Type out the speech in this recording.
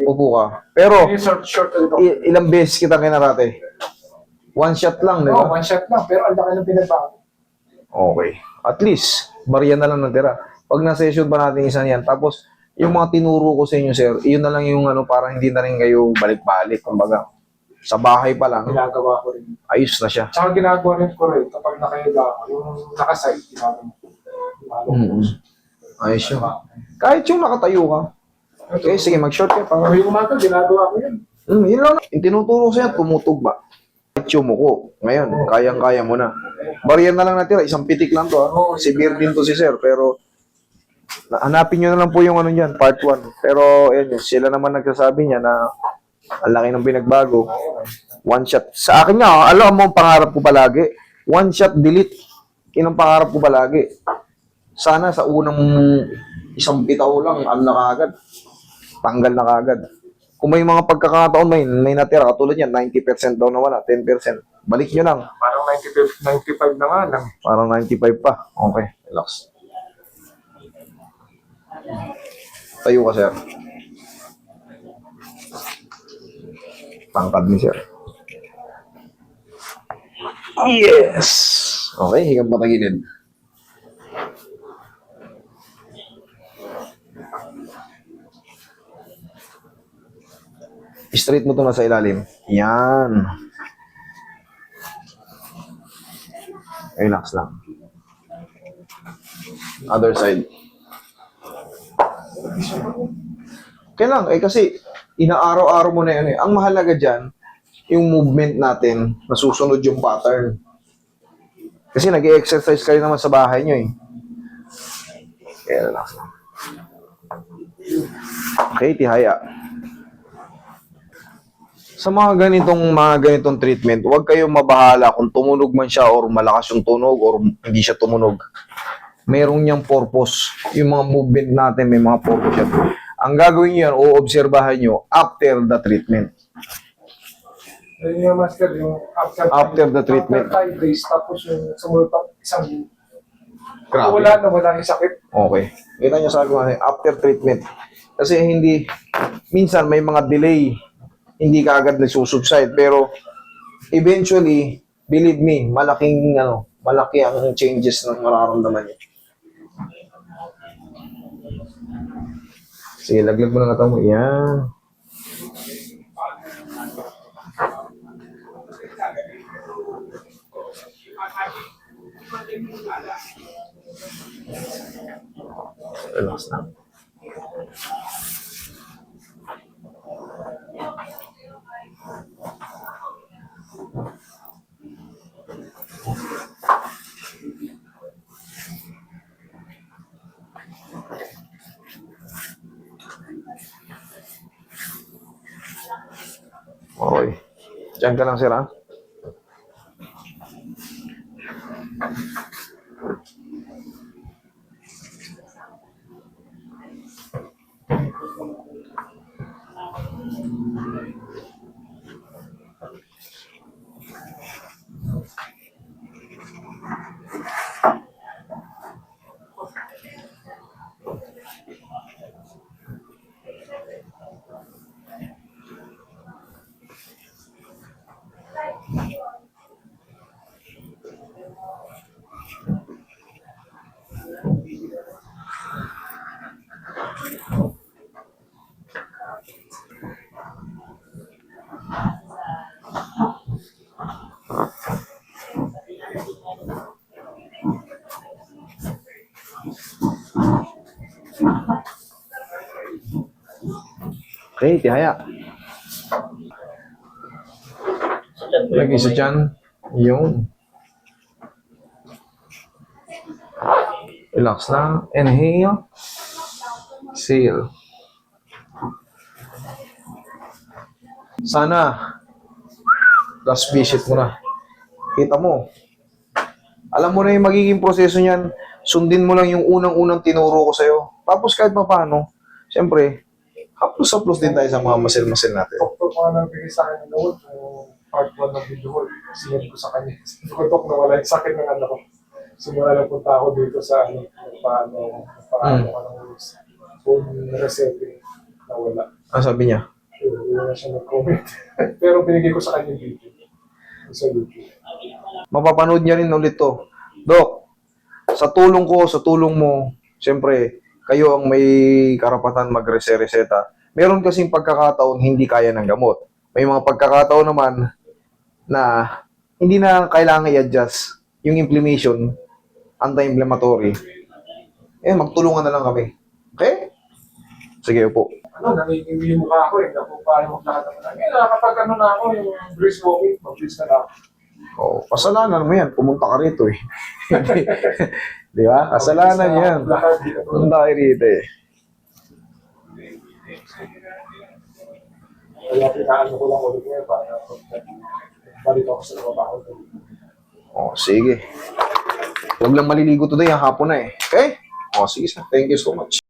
Upo ka. Pero, Short ito. ilang beses kita kinarate? One shot lang, di ba? One shot lang, pero ang laki ng pinagbago. Okay. At least, barya na lang natira. Pag na-session ba natin isa niyan, tapos, yung mga tinuro ko sa inyo, sir, yun na lang yung ano, para hindi na rin kayo balik-balik. Kumbaga, sa bahay pa lang, Ginagawa ko rin. ayos na siya. Tsaka ginagawa rin ko rin kapag nakahiga ako, yung nakaside, ginagawa ko. Ayos yun. Kahit yung nakatayo ka. Okay, sige, mag-short ka. Pag yung umaga, ginagawa ko yun. Yun lang. Yung tinuturo ko sa'yo, tumutugma. Kahit yumuko. Ngayon, kayang-kaya mo na. Baryan na lang natira. Isang pitik lang to. Severe din to si sir. Pero, hanapin nyo na lang po yung ano dyan, part 1. Pero, yun, sila naman nagsasabi niya na ang laki ng pinagbago. One shot. Sa akin nga, alam mo ang pangarap ko palagi. One shot delete. Yun ang pangarap ko palagi. Sana sa unang isang bitaw lang, ano na kagad. Tanggal na kagad. Kung may mga pagkakataon may natira, katulad yan, 90% daw nawala, 10%. Balik nyo lang. Parang 95 na nga lang. Parang 95 pa. Okay, relax. Tayo ka, sir. Tangkad ni sir. Yes! Okay, higang patagilid. Straight mo ito na sa ilalim. Yan. Relax lang. Other side. Okay lang, kasi inaaraw-araw mo na yan eh. Ang mahalaga dyan, yung movement natin, nasusunod yung pattern. Kasi nag-i-exercise kayo naman sa bahay nyo eh. Kaya relax lang. Okay, tihaya. Sa mga ganitong treatment, huwag kayong mabahala kung tumunog man siya or malakas yung tunog or hindi siya tumunog. Merong niyang purpose. Yung mga movement natin, may mga purpose yan. Ang gagawin niyo yan, o-obserbahan niyo after the treatment. Ayun yung master, yung After the treatment. After 5 days, tapos yung sumunod pa isang Grabe. wala yung sakit. Okay. Kita niyo sabi ko after treatment. Kasi minsan may mga delay. Hindi ka agad nagsusubside. Pero, eventually, believe me, malaki ang changes na mararamdaman niyo. Sige, laglag mo na nga mo. Yan. Relax na. Okay. Diyan ka lang, sir, ha? Okay, tihaya. Lagi sa dyan. Yung. Relax lang. Inhale. Exhale. Sana, last visit mo na. Kita mo. Alam mo na yung magiging proseso niyan. Sundin mo lang yung unang-unang tinuro ko sa'yo. Tapos kahit pa paano, siyempre, haplos-haplos din tayo sa mga muscle natin. Doktor ko nga nagbigay sa akin ng note, part 1 ng video call. Sinunod ko sa kanya. Dok, nawala yung sakit ng anak ko. Simula lang punta ako dito sa paano ka ng phone resetting, nawala. Ano sabi niya? Hindi na siya nag-comment. Pero binigay ko sa kanya yung video. Sa YouTube. Mapapanood niya rin ulit to. Dok, sa tulong ko, sa tulong mo, siyempre, kayo ang may karapatan magreseta. Meron kasing pagkakataon hindi kaya ng gamot. May mga pagkakataon naman na hindi na kailangan i-adjust yung inflammation, anti-inflammatory. Magtulungan na lang kami. Okay? Sige po. Nangingiwi yung mukha ko eh. Naku, paano maglakad naman. Ngayon, kapag na ako, yung brisk walking, mag-brisk na lang. Kasalanan mo yan. Pumunta ka rito eh. Di ba? Kasalanan yan. Pumunta ka rito eh. Kaya pinaano ko lang ulit ngayon para balik ako sa trabaho. Sige. Huwag lang maliligo today, hapon na eh. Okay? Sige sir. Thank you so much.